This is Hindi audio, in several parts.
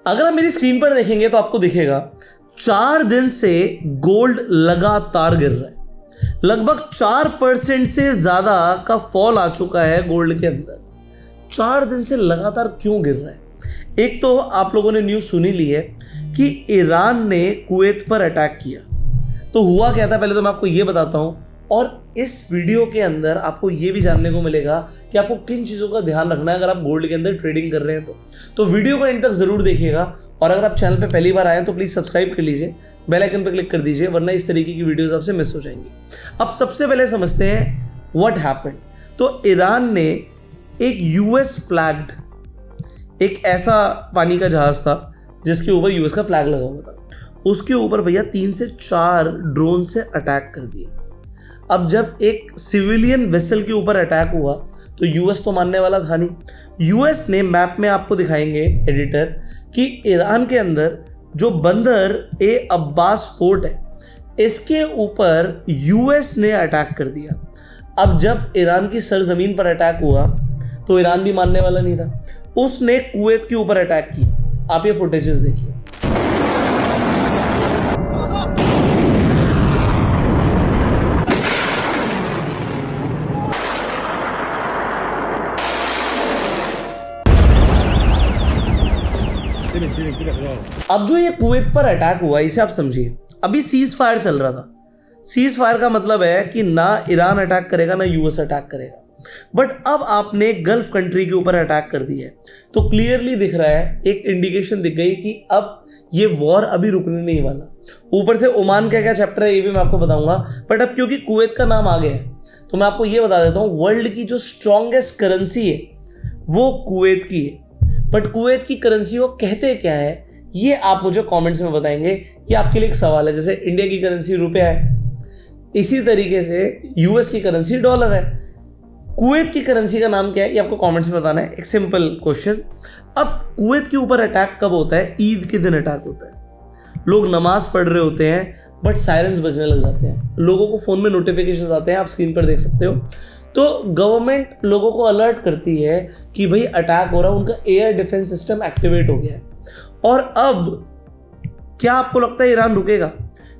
अगर आप मेरी स्क्रीन पर देखेंगे तो आपको दिखेगा 4 दिन से गोल्ड लगातार गिर रहा है। लगभग 4% से ज्यादा का फॉल आ चुका है गोल्ड के अंदर। 4 दिन से लगातार क्यों गिर रहा है? एक तो आप लोगों ने न्यूज़ सुनी ली है कि ईरान ने कुवैत पर अटैक किया। तो हुआ क्या था, पहले तो मैं आपको ये बताता हूं, और इस वीडियो के अंदर आपको ये भी जानने को मिलेगा कि आपको किन चीज़ों का ध्यान रखना है अगर आप गोल्ड के अंदर ट्रेडिंग कर रहे हैं तो वीडियो को एंड तक जरूर देखिएगा। और अगर आप चैनल पे पहली बार आए हैं तो प्लीज़ सब्सक्राइब कर लीजिए, बेल आइकन पर क्लिक कर दीजिए, वरना इस तरीके की वीडियोस आपसे मिस हो जाएंगी। अब सबसे पहले समझते हैं व्हाट हैपेंड। तो ईरान ने एक यूएस फ्लैग्ड, एक ऐसा पानी का जहाज था जिसके ऊपर यूएस का फ्लैग लगा हुआ था, उसके ऊपर भैया 3 से 4 ड्रोन से अटैक कर दिए। अब जब एक सिविलियन वेसल के ऊपर अटैक हुआ तो यूएस तो मानने वाला था नहीं। यूएस ने, मैप में आपको दिखाएंगे एडिटर, कि ईरान के अंदर जो बंदर ए अब्बास पोर्ट है, इसके ऊपर यूएस ने अटैक कर दिया। अब जब ईरान की सरजमीन पर अटैक हुआ तो ईरान भी मानने वाला नहीं था, उसने कुवैत के ऊपर अटैक किया। आप ये फुटेजेस देखिए। अब जो ये कुवैत पर अटैक हुआ, इसे आप समझिए, अभी सीज फायर चल रहा था। सीज फायर का मतलब है कि ना ईरान अटैक करेगा ना यूएस अटैक करेगा, बट अब आपने गल्फ कंट्री के ऊपर अटैक कर दिया है तो क्लियरली दिख रहा है, एक इंडिकेशन दिख गई कि अब ये वॉर अभी रुकने नहीं वाला। ऊपर से ओमान का क्या चैप्टर है ये भी मैं आपको बताऊंगा, बट अब क्योंकि कुवैत का नाम आ गया है तो मैं आपको ये बता देता हूँ, वर्ल्ड की जो स्ट्रॉन्गेस्ट करेंसी है वो कुवैत की है। बट कुवैत की करेंसी को कहते क्या है ये आप मुझे कमेंट्स में बताएंगे। ये आपके लिए एक सवाल है। जैसे इंडिया की करेंसी रुपया है, इसी तरीके से यूएस की करेंसी डॉलर है। कुवैत की करेंसी का नाम क्या है ये आपको कमेंट्स में बताना है। एक सिंपल क्वेश्चन। अब कुवैत के ऊपर अटैक कब होता है? ईद के दिन अटैक होता है। लोग नमाज पढ़ रहे होते हैं बट सायरन्स बजने लग जाते हैं, लोगों को फोन में नोटिफिकेशंस आते हैं, आप स्क्रीन पर देख सकते हो। तो गवर्नमेंट लोगों को अलर्ट करती है कि भाई अटैक हो रहा है, उनका एयर डिफेंस सिस्टम एक्टिवेट हो गया है। और अब क्या आपको लगता है ईरान रुकेगा?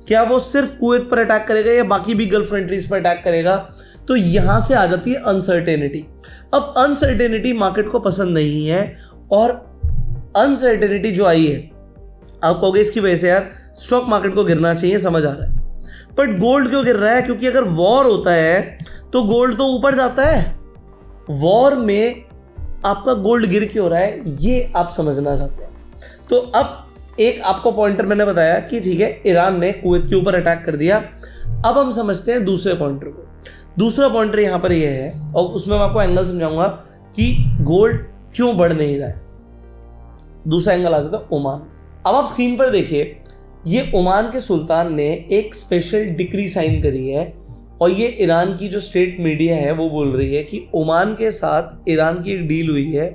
क्या वो सिर्फ कुवैत पर अटैक करेगा या बाकी भी गल्फ कंट्रीज पर अटैक करेगा? तो यहां से आ जाती है अनसर्टेनिटी। अब अनसर्टेनिटी मार्केट को पसंद नहीं है, और अनसर्टेनिटी जो आई है, आप कहोगे इसकी वजह से यार स्टॉक मार्केट को गिरना चाहिए, समझ आ रहा है, बट गोल्ड क्यों गिर रहा है? क्योंकि अगर वॉर होता है तो गोल्ड तो ऊपर जाता है। वॉर में आपका गोल्ड गिर क्यों रहा है ये आप समझना चाहते हैं। तो अब एक आपको पॉइंटर मैंने बताया कि ठीक है, ईरान ने कुवैत के ऊपर अटैक कर दिया। अब हम समझते हैं दूसरे पॉइंटर को। दूसरा पॉइंटर यहां पर यह है, और उसमें मैं आपको एंगल समझाऊंगा कि गोल्ड क्यों बढ़ नहीं रहा है। दूसरा एंगल आ जाता है ओमान। अब आप स्क्रीन पर देखिए, ये ओमान के सुल्तान ने एक स्पेशल डिक्री साइन करी है, और ये ईरान की जो स्टेट मीडिया है वो बोल रही है कि ओमान के साथ ईरान की एक डील हुई है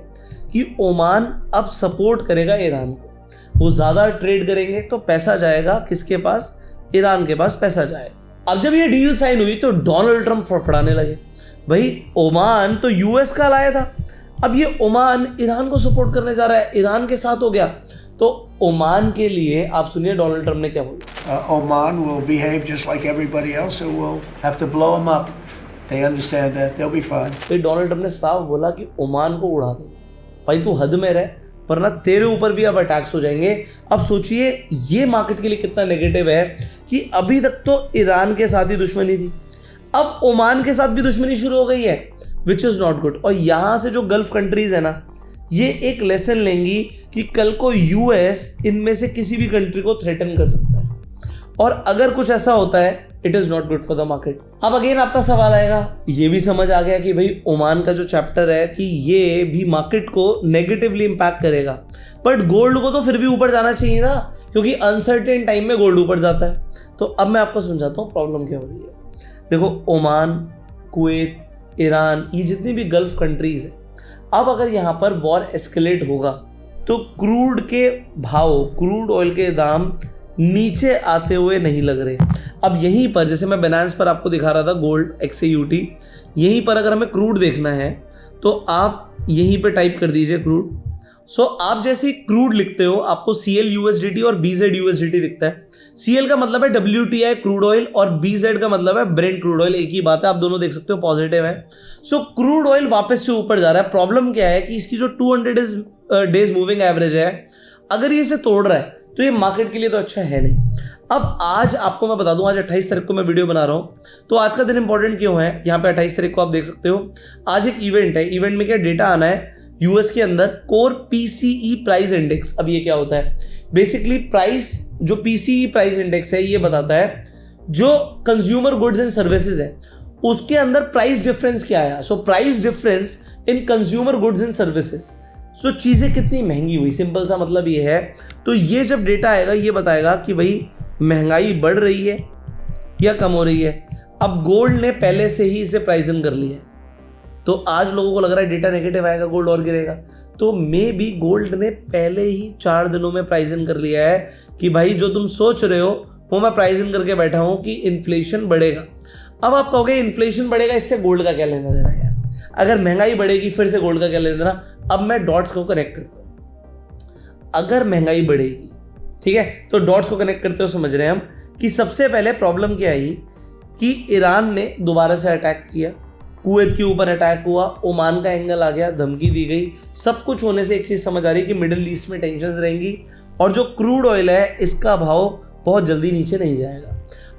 कि ओमान अब सपोर्ट करेगा ईरान को। वो ज़्यादा ट्रेड करेंगे तो पैसा जाएगा किसके पास? ईरान के पास पैसा जाएगा। अब जब ये डील साइन हुई तो डोनाल्ड ट्रंप फड़फड़ाने लगे, भाई ओमान तो यूएस का लाया था, अब ये ओमान ईरान को सपोर्ट करने जा रहा है, ईरान के साथ हो गया। तो ओमान के लिए आप सुनिए डोनाल्ड ट्रंप ने क्या बोला। Oman will behave just like everybody else, so we'll have to blow them up. They understand that. They'll be fine. तो डोनाल्ड ट्रंप ने साफ बोला कि ओमान को उड़ा दे, भाई तू हद में रह, वरना तेरे ऊपर भी अब अटैक्स हो जाएंगे। अब सोचिए ये मार्केट के लिए कितना नेगेटिव है कि अभी तक तो ईरान के साथ ही दुश्मनी थी, अब ओमान के साथ भी दुश्मनी शुरू हो गई है, विच इज़ नॉट गुड। और यहाँ से जो गल्फ कंट्रीज है ना, ये एक लेसन लेंगी कि कल को यूएस इनमें से किसी भी कंट्री को थ्रेटन कर सकता है, और अगर कुछ ऐसा होता है it is not good for the market. अब अगेन आपका सवाल आएगा, ये भी समझ आ गया कि भाई ओमान का जो चैप्टर है कि ये भी मार्केट को नेगेटिवली इंपैक्ट करेगा, बट गोल्ड को तो फिर भी ऊपर जाना चाहिए था, क्योंकि अनसर्टेन टाइम में गोल्ड ऊपर जाता है। तो अब मैं आपको समझाता हूँ प्रॉब्लम क्या हो रही है। देखो, ओमान, कुवैत, ईरान, ये जितनी भी गल्फ कंट्रीज हैं, अब अगर यहाँ पर वॉर एस्केलेट होगा तो क्रूड के भाव, क्रूड ऑयल के दाम नीचे आते हुए नहीं लग रहे। अब यहीं पर, जैसे मैं बाइनेंस पर आपको दिखा रहा था गोल्ड XAUT, यहीं पर अगर हमें क्रूड देखना है तो आप यहीं पे टाइप कर दीजिए क्रूड, सो आप जैसे क्रूड लिखते हो आपको CL USDT और BZ USDT दिखता है। CL का मतलब है WTI क्रूड ऑयल और BZ का मतलब है ब्रेंट क्रूड ऑयल, एक ही बात है, आप दोनों देख सकते हो पॉजिटिव है। सो क्रूड ऑयल वापस से ऊपर जा रहा है। प्रॉब्लम क्या है कि इसकी जो 200 डेज मूविंग एवरेज है, अगर ये इसे तोड़ रहा है तो ये मार्केट के लिए तो अच्छा है नहीं। अब आज आपको मैं बता दूं, आज 28 तारीख को मैं वीडियो बना रहा हूं, तो आज का दिन इंपॉर्टेंट क्यों है? यहाँ पे 28 तारीख को आप देख सकते हो, आज एक इवेंट है। इवेंट में क्या डेटा आना है यूएस के अंदर, कोर PCE प्राइस इंडेक्स। अब ये क्या होता है? बेसिकली प्राइस, जो PCE प्राइस इंडेक्स है ये बताता है जो कंज्यूमर गुड्स एंड सर्विसेज है उसके अंदर प्राइस डिफरेंस क्या आया। So price difference in consumer goods and services, so चीजें कितनी महंगी हुई, सिंपल सा मतलब ये है। तो ये जब डेटा आएगा ये बताएगा कि भाई महंगाई बढ़ रही है या कम हो रही है। अब गोल्ड ने पहले से ही इसे प्राइस इन कर लिया है, तो आज लोगों को लग रहा है डेटा नेगेटिव आएगा, गोल्ड और गिरेगा। तो मे बी गोल्ड ने पहले ही 4 दिनों में प्राइस इन कर लिया है कि भाई जो तुम सोच रहे हो वो मैं प्राइस इन करके बैठा हूं कि इन्फ्लेशन बढ़ेगा। अब आप कहोगे इन्फ्लेशन बढ़ेगा, इससे गोल्ड का क्या लेना देना यार? अगर महंगाई बढ़ेगी फिर से गोल्ड का क्या लेना देना? अब मैं डॉट्स को कनेक्ट करता हूं। अगर महंगाई बढ़ेगी, ठीक है, तो डॉट्स को कनेक्ट करते हो समझ रहे हैं हम कि सबसे पहले प्रॉब्लम क्या आई कि ईरान ने दोबारा से अटैक किया, कुवैत के ऊपर अटैक हुआ, ओमान का एंगल आ गया, धमकी दी गई। सब कुछ होने से एक चीज समझ आ रही है कि मिडिल ईस्ट में टेंशंस रहेंगी और जो क्रूड ऑयल है इसका भाव बहुत जल्दी नीचे नहीं जाएगा।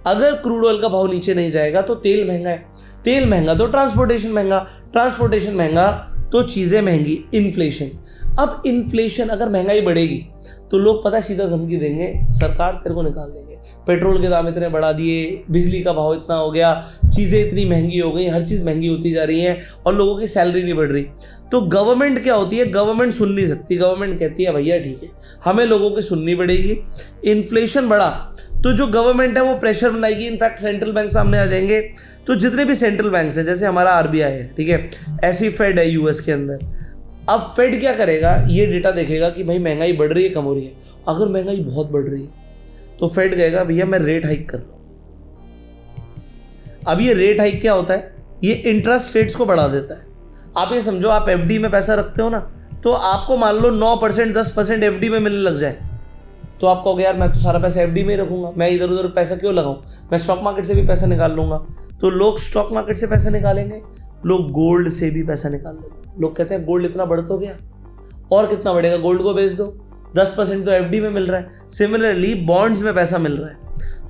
अगर क्रूड ऑयल का भाव नीचे नहीं जाएगा तो तेल महंगा है, तेल महंगा तो ट्रांसपोर्टेशन महंगा, ट्रांसपोर्टेशन महंगा तो चीजें महंगी, इन्फ्लेशन। अब इन्फ्लेशन, अगर महंगाई बढ़ेगी तो लोग पता है सीधा धमकी देंगे, सरकार तेरे को निकाल देंगे, पेट्रोल के दाम इतने बढ़ा दिए, बिजली का भाव इतना हो गया, चीज़ें इतनी महंगी हो गई, हर चीज़ महंगी होती जा रही है और लोगों की सैलरी नहीं बढ़ रही। तो गवर्नमेंट क्या होती है? गवर्नमेंट सुन नहीं सकती। गवर्नमेंट कहती है भैया ठीक है, हमें लोगों की सुननी पड़ेगी। इन्फ्लेशन बढ़ा तो जो गवर्नमेंट है वो प्रेशर बनाएगी, इनफैक्ट सेंट्रल बैंक सामने आ जाएंगे। तो जितने भी सेंट्रल बैंक्स हैं, जैसे हमारा RBI है, ठीक है, ऐसी फेड है यूएस के अंदर। अब फेड क्या करेगा? ये डेटा देखेगा कि भाई महंगाई बढ़ रही है कम हो रही है। अगर महंगाई बहुत बढ़ रही है तो फेड कहेगा भैया मैं रेट हाइक कर रहा हूं। अब ये रेट हाइक क्या होता है? ये इंटरेस्ट रेट्स को बढ़ा देता है। आप ये समझो, आप FD में पैसा रखते हो ना, तो आपको मान लो 9% 10% FD में मिलने लग जाए, तो आप कहोगे यार मैं तो सारा पैसा FD में ही रखूंगा, मैं इधर उधर पैसा क्यों लगाऊं, मैं स्टॉक मार्केट से भी पैसा निकाल लूंगा। तो लोग स्टॉक मार्केट से पैसा निकालेंगे, लोग गोल्ड से भी पैसा निकाल लेंगे। लोग कहते हैं गोल्ड इतना बढ़ तो गया, और कितना बढ़ेगा, गोल्ड को बेच दो, 10% तो FD में मिल रहा है। सिमिलरली बॉन्ड्स में पैसा मिल रहा है,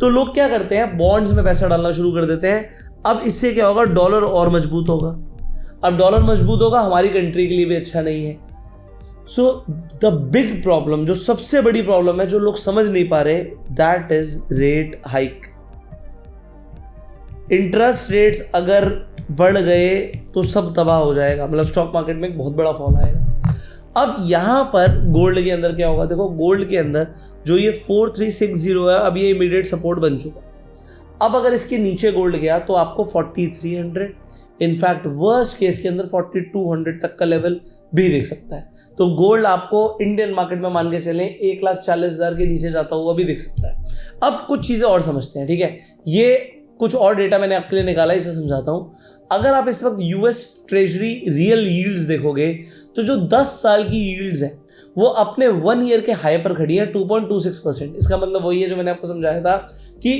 तो लोग क्या करते हैं? बॉन्ड्स में पैसा डालना शुरू कर देते हैं। अब इससे क्या होगा? डॉलर और मजबूत होगा। अब डॉलर मजबूत होगा, हमारी कंट्री के लिए भी अच्छा नहीं है। सो द बिग प्रॉब्लम, जो सबसे बड़ी प्रॉब्लम है जो लोग समझ नहीं पा रहे, that is rate hike. Interest rates अगर बढ़ गए तो सब तबाह हो जाएगा, मतलब स्टॉक मार्केट में एक बहुत बड़ा फॉल आएगा। अब यहां पर गोल्ड के अंदर क्या होगा? देखो गोल्ड के अंदर जो ये 4360 है, अब ये इमीडिएट सपोर्ट बन चुका है। अब अगर इसके नीचे गोल्ड गया तो आपको 4300, इनफैक्ट वर्स्ट केस के अंदर 4200 तक का लेवल भी देख सकता है। तो गोल्ड आपको इंडियन मार्केट में मान के चलें 1,40,000 के नीचे जाता हुआ भी दिख सकता है। अब कुछ चीजें और समझते हैं, ठीक है, ये कुछ और डेटा मैंने आपके लिए निकाला, इसे समझाता हूं। अगर आप इस वक्त US ट्रेजरी रियल यील्ड्स देखोगे तो जो 10 साल की यील्ड्स है वो अपने 1 ईयर के हाई पर खड़ी है 2.26%। इसका मतलब वही है जो मैंने आपको समझाया था कि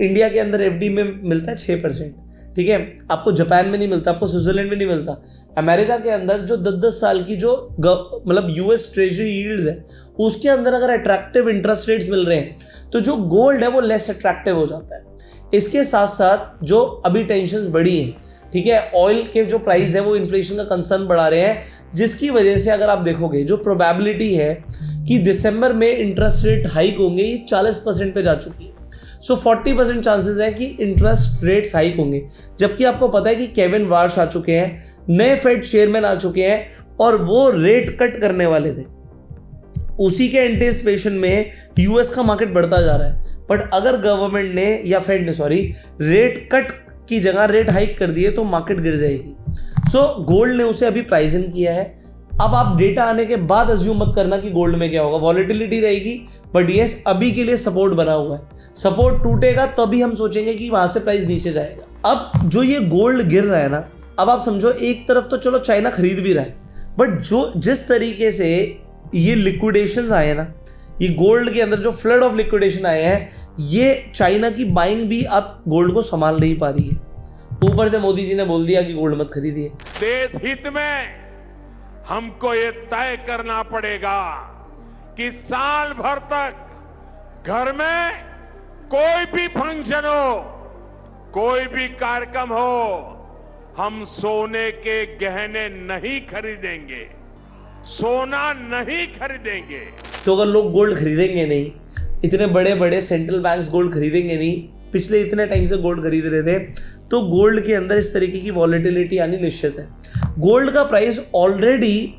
इंडिया के अंदर FD में मिलता है 6%, ठीक है, आपको जापान में नहीं मिलता, आपको स्विट्जरलैंड में नहीं मिलता। अमेरिका के अंदर जो 10-10 साल की जो मतलब US ट्रेजरी यील्ड्स है उसके अंदर अगर अट्रैक्टिव इंटरेस्ट रेट्स मिल रहे हैं तो जो गोल्ड है वो लेस अट्रैक्टिव हो जाता है। इसके साथ साथ जो अभी टेंशन्स बढ़ी हैं, ठीक है, ऑयल के जो प्राइस है वो इन्फ्लेशन का कंसर्न बढ़ा रहे हैं, जिसकी वजह से अगर आप देखोगे जो प्रोबेबिलिटी है कि दिसंबर में इंटरेस्ट रेट हाइक होंगे ये 40% पे जा चुकी है। सो 40% चांसेस है कि इंटरेस्ट रेट्स हाइक होंगे, जबकि आपको पता है कि केविन वार्श आ चुके हैं, नए फेड चेयरमैन आ चुके हैं और वो रेट कट करने वाले थे। उसी के एंटिसिपेशन में US का मार्केट बढ़ता जा रहा है। बट अगर गवर्नमेंट ने या फेड ने रेट कट की जगह रेट हाइक कर दिए तो मार्केट गिर जाएगी। सो गोल्ड ने उसे अभी प्राइस इन किया है। अब आप डेटा आने के बाद अज्यूम मत करना कि गोल्ड में क्या होगा, वॉलेटिलिटी रहेगी, बट यस अभी के लिए सपोर्ट बना हुआ है। सपोर्ट टूटेगा तो अभी हम सोचेंगे कि वहां से प्राइस नीचे जाएगा। अब जो ये गोल्ड गिर रहा है ना, अब आप समझो एक तरफ तो चलो चाइना खरीद भी रहा है, बट जिस तरीके से ये लिक्विडेशंस आए ना, ये गोल्ड के अंदर जो फ्लड ऑफ लिक्विडेशन आए हैं, ये चाइना की बाइंग भी अब गोल्ड को संभाल नहीं पा रही है। ऊपर से मोदी जी ने बोल दिया कि गोल्ड मत खरीदिए। देश हित में हमको ये तय करना पड़ेगा कि साल भर तक घर में कोई भी फंक्शन हो, कोई भी कार्यक्रम हो, हम सोने के गहने नहीं खरीदेंगे, सोना नहीं खरीदेंगे। तो अगर लोग गोल्ड खरीदेंगे नहीं, इतने बड़े बड़े सेंट्रल बैंक्स गोल्ड खरीदेंगे नहीं, पिछले इतने टाइम से गोल्ड खरीद रहे थे, तो गोल्ड के अंदर इस तरीके की वॉलेटिलिटी आनी निश्चित है। गोल्ड का प्राइस ऑलरेडी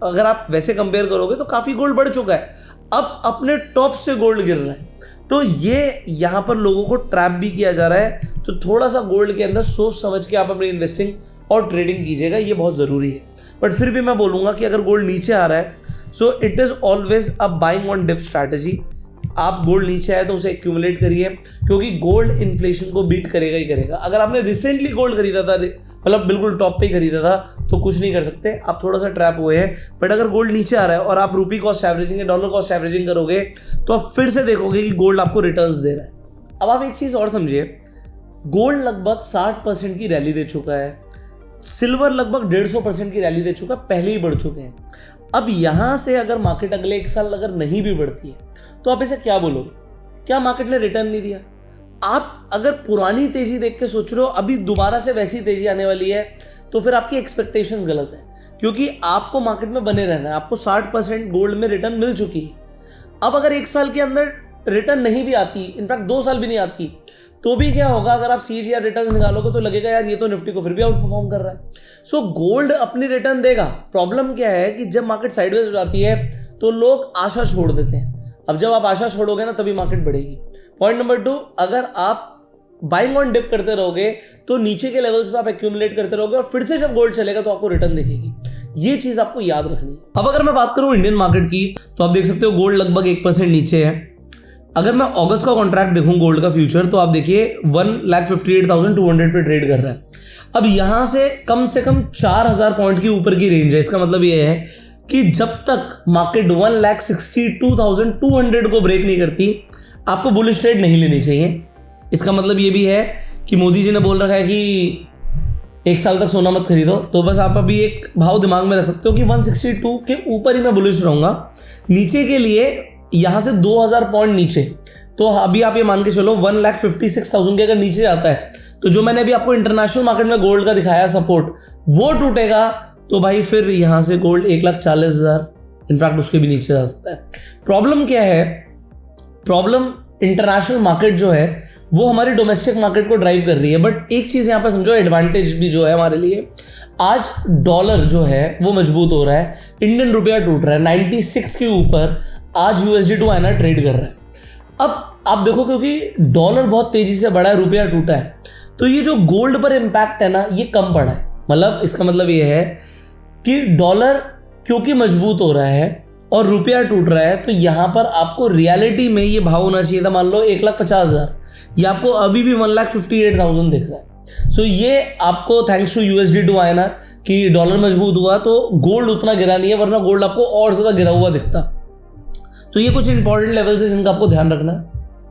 अगर आप वैसे कंपेयर करोगे तो काफ़ी गोल्ड बढ़ चुका है, अब अपने टॉप से गोल्ड गिर रहा है। तो ये यहाँ पर लोगों को ट्रैप भी किया जा रहा है। तो थोड़ा सा गोल्ड के अंदर सोच समझ के आप अपनी इन्वेस्टिंग और ट्रेडिंग कीजिएगा, ये बहुत ज़रूरी है। बट फिर भी मैं बोलूँगा कि अगर गोल्ड नीचे आ रहा है, so it is always a buying on dip strategy. आप गोल्ड नीचे आए तो उसे एक्यूमुलेट करिए, क्योंकि गोल्ड इन्फ्लेशन को बीट करेगा ही करेगा। अगर आपने रिसेंटली गोल्ड खरीदा था, मतलब बिल्कुल टॉप पे ही खरीदा था, तो कुछ नहीं कर सकते, आप थोड़ा सा ट्रैप हुए हैं। बट अगर गोल्ड नीचे आ रहा है और आप रूपी कॉस्ट एवरेजिंग या डॉलर कॉस्ट एवरेजिंग करोगे, तो आप फिर से देखोगे कि गोल्ड आपको रिटर्न्स दे रहा है। अब आप एक चीज़ और समझिए, गोल्ड लगभग 60% की रैली दे चुका है, सिल्वर लगभग 150% की रैली दे चुका है, पहले ही बढ़ चुके हैं। अब यहाँ से अगर मार्केट अगले 1 साल अगर नहीं भी बढ़ती है, तो आप इसे क्या बोलोगे? क्या मार्केट ने रिटर्न नहीं दिया? आप अगर पुरानी तेजी देख के सोच रहे हो अभी दोबारा से वैसी तेजी आने वाली है, तो फिर आपकी एक्सपेक्टेशंस गलत है, क्योंकि आपको मार्केट में बने रहना है। आपको 60% गोल्ड में रिटर्न मिल चुकी है। अब अगर 1 साल के अंदर रिटर्न नहीं भी आती, इनफैक्ट 2 साल भी नहीं आती, तो भी क्या होगा? अगर आप CAGR रिटर्न निकालोगे तो लगेगा यार ये तो निफ्टी को फिर भी आउट परफॉर्म कर रहा है। सो गोल्ड अपनी रिटर्न देगा। प्रॉब्लम क्या है कि जब मार्केट साइडवेज हो जाती है तो लोग आशा छोड़ देते हैं। अब जब आप आशा छोड़ोगे ना, तभी मार्केट बढ़ेगी। पॉइंट नंबर 2, अगर आप बाइंग ऑन डिप करते रहोगे तो नीचे के लेवल्स पे आप एक्यूमुलेट करते रहोगे, और फिर से जब गोल्ड चलेगा तो आपको रिटर्न दिखेगी। ये चीज आपको याद रखनी है। अब अगर मैं बात करूं इंडियन मार्केट की, तो आप देख सकते हो गोल्ड लगभग 1% नीचे है। अगर मैं अगस्त का कॉन्ट्रैक्ट देखूं गोल्ड का फ्यूचर, तो आप देखिए 1,58,200 पे ट्रेड कर रहा है। अब यहां से कम 4,000 पॉइंट की ऊपर की रेंज है। इसका मतलब ये है कि जब तक मार्केट 1,62,200 को ब्रेक नहीं करती, आपको बुलिश ट्रेड नहीं लेनी चाहिए। इसका मतलब ये भी है कि मोदी जी ने बोल रखा है कि 1 साल तक सोना मत खरीदो, तो बस आप अभी एक भाव दिमाग में रख सकते हो कि 162 के ऊपर ही मैं बुलिश रहूंगा। नीचे के लिए यहाँ से 2,000 पॉइंट नीचे, तो अभी आप ये मान के चलो 1,56,000 के अगर नीचे जाता है, तो जो मैंने अभी आपको इंटरनेशनल मार्केट में गोल्ड का दिखाया सपोर्ट, वो टूटेगा, तो भाई फिर यहाँ से गोल्ड 1,40,000, इनफैक्ट उसके भी नीचे जा सकता है। प्रॉब्लम क्या है? प्रॉब्लम इंटरनेशनल मार्केट जो है वो हमारी डोमेस्टिक मार्केट को ड्राइव कर रही है। बट एक चीज़ यहाँ पर समझो, एडवांटेज भी जो है हमारे लिए, आज डॉलर जो है वो मजबूत हो रहा है, इंडियन रुपया टूट रहा है 96 के ऊपर, आज USD to INR ट्रेड कर रहा है। अब आप देखो, क्योंकि डॉलर बहुत तेजी से बढ़ा है, रुपया टूटा है, तो ये जो गोल्ड पर इम्पैक्ट है ना, ये कम पड़ा है। मतलब इसका मतलब ये है कि डॉलर क्योंकि मजबूत हो रहा है और रुपया टूट रहा है, तो यहाँ पर आपको रियलिटी में ये भाव होना चाहिए था, मान लो 1,50,000, ये आपको अभी भी 1,58,000 दिख रहा है। सो ये आपको thanks to USD to INR कि डॉलर मजबूत हुआ, तो गोल्ड उतना गिरा नहीं है, वरना गोल्ड आपको और ज़्यादा गिरा हुआ दिखता। तो ये कुछ इंपॉर्टेंट लेवल्स है जिनका आपको ध्यान रखना है।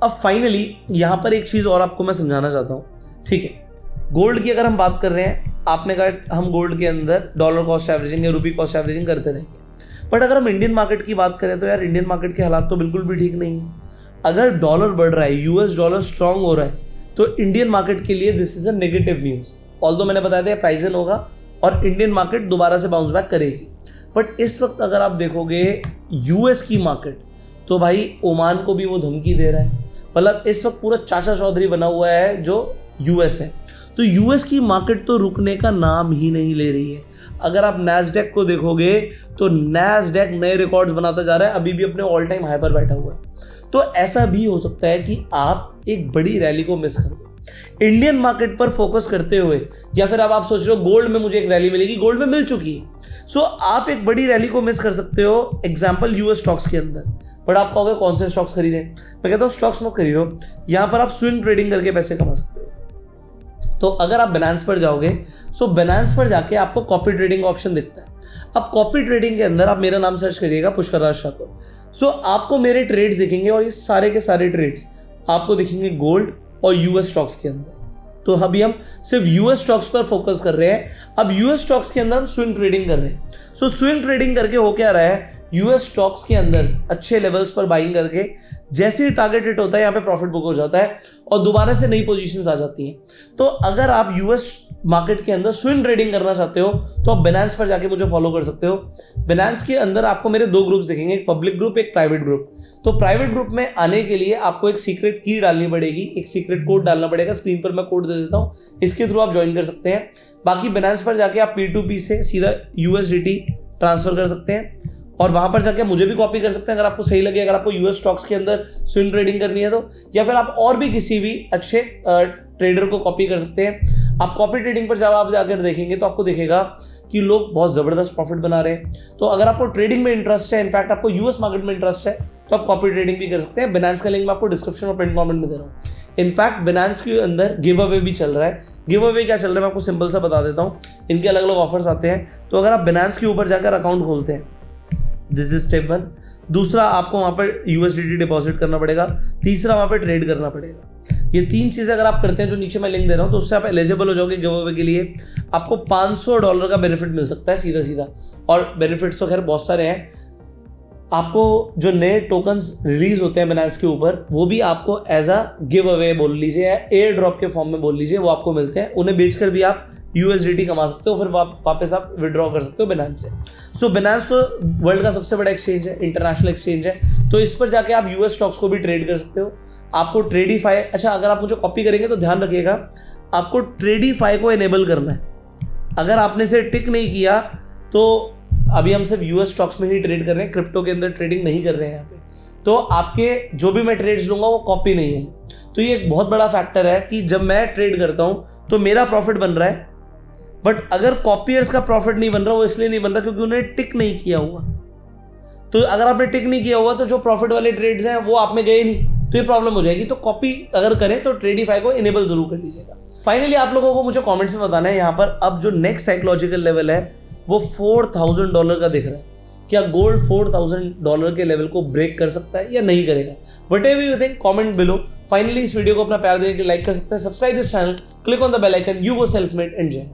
अब फाइनली यहाँ पर एक चीज़ और आपको मैं समझाना चाहता हूँ। ठीक है, गोल्ड की अगर हम बात कर रहे हैं, आपने कहा हम गोल्ड के अंदर डॉलर कॉस्ट एवरेजिंग या रुपी कॉस्ट एवरेजिंग करते रहेंगे, बट अगर हम इंडियन मार्केट की बात करें तो यार इंडियन मार्केट के हालात तो बिल्कुल भी ठीक नहीं है। अगर डॉलर बढ़ रहा है, US डॉलर स्ट्रांग हो रहा है, तो इंडियन मार्केट के लिए this is a negative news. Although मैंने बताया था प्राइजन होगा और इंडियन मार्केट दोबारा से बाउंस बैक करेगी, बट इस वक्त अगर आप देखोगे US की मार्केट, तो भाई ओमान को भी वो धमकी दे रहा है। मतलब इस वक्त पूरा चाचा चौधरी बना हुआ है जो US है। तो US की मार्केट तो रुकने का नाम ही नहीं ले रही है। अगर आप नैस्डैक को देखोगे तो नैस्डैक नए रिकॉर्ड्स बनाता जा रहा है, अभी भी अपने ऑल टाइम हाई पर बैठा हुआ है। तो ऐसा भी हो सकता है कि आप एक बड़ी रैली को मिस कर दो इंडियन मार्केट पर फोकस करते हुए, या फिर अब आप सोच रहे हो गोल्ड में मुझे एक रैली मिलेगी, गोल्ड में मिल चुकी है। सो आप एक बड़ी रैली को मिस कर सकते हो, एग्जाम्पल US स्टॉक्स के अंदर। बट आप कहोगे कौन से स्टॉक्स खरीदें? मैं कहता हूँ स्टॉक्स मत खरीदो, यहाँ पर आप स्विंग ट्रेडिंग करके पैसे कमा सकते हो। तो अगर आप Binance पर जाओगे, सो Binance पर जाके आपको कॉपी ट्रेडिंग का ऑप्शन दिखता है। अब कॉपी ट्रेडिंग के अंदर आप मेरा नाम सर्च करिएगा, पुष्कर राज ठाकुर। सो आपको मेरे ट्रेड्स दिखेंगे और ये सारे के सारे ट्रेड्स आपको दिखेंगे गोल्ड और यूएस स्टॉक्स के अंदर। तो अभी हम सिर्फ यूएस स्टॉक्स पर फोकस कर रहे हैं। अब यूएस स्टॉक्स के अंदर हम स्विंग ट्रेडिंग कर रहे हैं। सो स्विंग ट्रेडिंग करके हो क्या रहा है, यूएस स्टॉक्स के अंदर अच्छे लेवल्स पर बाइंग करके जैसे ही टारगेट हिट होता है यहाँ पे प्रॉफिट बुक हो जाता है और दोबारा से नई पोजीशंस आ जाती हैं। तो अगर आप यूएस मार्केट के अंदर स्विंग ट्रेडिंग करना चाहते हो तो आप Binance पर जाके मुझे फॉलो कर सकते हो। Binance के अंदर आपको मेरे 2 ग्रुप्स दिखेंगे, एक पब्लिक ग्रुप, एक प्राइवेट ग्रुप। तो प्राइवेट ग्रुप में आने के लिए आपको एक सीक्रेट की डालनी पड़ेगी, एक सीक्रेट कोड डालना पड़ेगा। स्क्रीन पर मैं कोड दे देता हूँ, इसके थ्रू आप ज्वाइन कर सकते हैं। बाकी Binance पर जाके आप P2P से सीधा USDT ट्रांसफर कर सकते हैं और वहां पर जाके मुझे भी कॉपी कर सकते हैं अगर आपको सही लगे। अगर आपको यूएस स्टॉक्स के अंदर स्विंग ट्रेडिंग करनी है तो, या फिर आप और भी किसी भी अच्छे ट्रेडर को कॉपी कर सकते हैं। आप कॉपी ट्रेडिंग पर जब आप जाकर देखेंगे तो आपको दिखेगा कि लोग बहुत ज़बरदस्त प्रॉफिट बना रहे हैं। तो अगर आपको ट्रेडिंग में इंटरेस्ट है, इनफैक्ट आपको यूएस मार्केट में इंटरेस्ट है, तो आप कॉपी ट्रेडिंग भी कर सकते हैं। Binance का लिंक मैं आपको डिस्क्रिप्शन और पिन कमेंट में दे रहा हूँ। इनफैक्ट Binance के अंदर गिव अवे भी चल रहा है। गिव अवे क्या चल रहा है मैं आपको सिंपल सा बता देता हूँ। इनके अलग अलग ऑफर्स आते हैं। तो अगर आप Binance के ऊपर जाकर अकाउंट खोलते हैं, दिस इज स्टेप 1। दूसरा, आपको वहाँ पर USDT डिपॉजिट करना पड़ेगा। तीसरा, वहाँ पर ट्रेड करना पड़ेगा। ये 3 चीज़ें अगर आप करते हैं, जो नीचे मैं लिंक दे रहा हूँ, तो उससे आप एलिजिबल हो जाओगे गिव अवे के लिए। आपको $500 का बेनिफिट मिल सकता है सीधा सीधा, और बेनिफिट्स तो खैर बहुत सारे हैं। आपको जो नए टोकन्स रिलीज होते हैं Binance के ऊपर, वो भी आपको एज अ गिव अवे बोल लीजिए या एयर ड्रॉप के फॉर्म में बोल लीजिए, वो आपको मिलते हैं। उन्हें बेचकर भी आप USDT कमा सकते हो, फिर वापस आप विड्रॉ कर सकते हो Binance से। सो Binance तो वर्ल्ड का सबसे बड़ा एक्सचेंज है, इंटरनेशनल एक्सचेंज है। तो इस पर जाके आप यूएस स्टॉक्स को भी ट्रेड कर सकते हो। आपको ट्रेडिफाई, अच्छा अगर आप मुझे कॉपी करेंगे तो ध्यान रखिएगा, आपको ट्रेडिफाई को इनेबल करना है। अगर आपने इसे टिक नहीं किया तो अभी हम सिर्फ यूएस स्टॉक्स में ही ट्रेड कर रहे हैं, क्रिप्टो के अंदर ट्रेडिंग नहीं कर रहे हैं यहाँ पे। तो आपके जो भी मैं ट्रेड्स लूंगा वो कॉपी नहीं होंगे। तो ये एक बहुत बड़ा फैक्टर है कि जब मैं ट्रेड करता हूँ तो मेरा प्रॉफिट बन रहा है, बट अगर कॉपियर्स का प्रॉफिट नहीं बन रहा, वो इसलिए नहीं बन रहा क्योंकि उन्हें टिक नहीं किया हुआ। तो अगर आपने टिक नहीं किया हुआ तो जो प्रॉफिट वाले ट्रेड्स हैं वो आप में गए नहीं, तो ये प्रॉब्लम हो जाएगी। तो कॉपी अगर करें तो ट्रेडिफाई को इनेबल जरूर कर लीजिएगा। फाइनली आप लोगों को मुझे कमेंट्स में बताना है यहाँ पर अब जो नेक्स्ट साइकोलॉजिकल लेवल है वो $4,000 का दिख रहा है। क्या गोल्ड $4,000 के लेवल को ब्रेक कर सकता है या नहीं करेगा? Whatever you think, comment below. Finally इस वीडियो को अपना प्यार देने के लिए लाइक कर सकते हैं, subscribe this channel, click on the bell icon. You go self made and जय।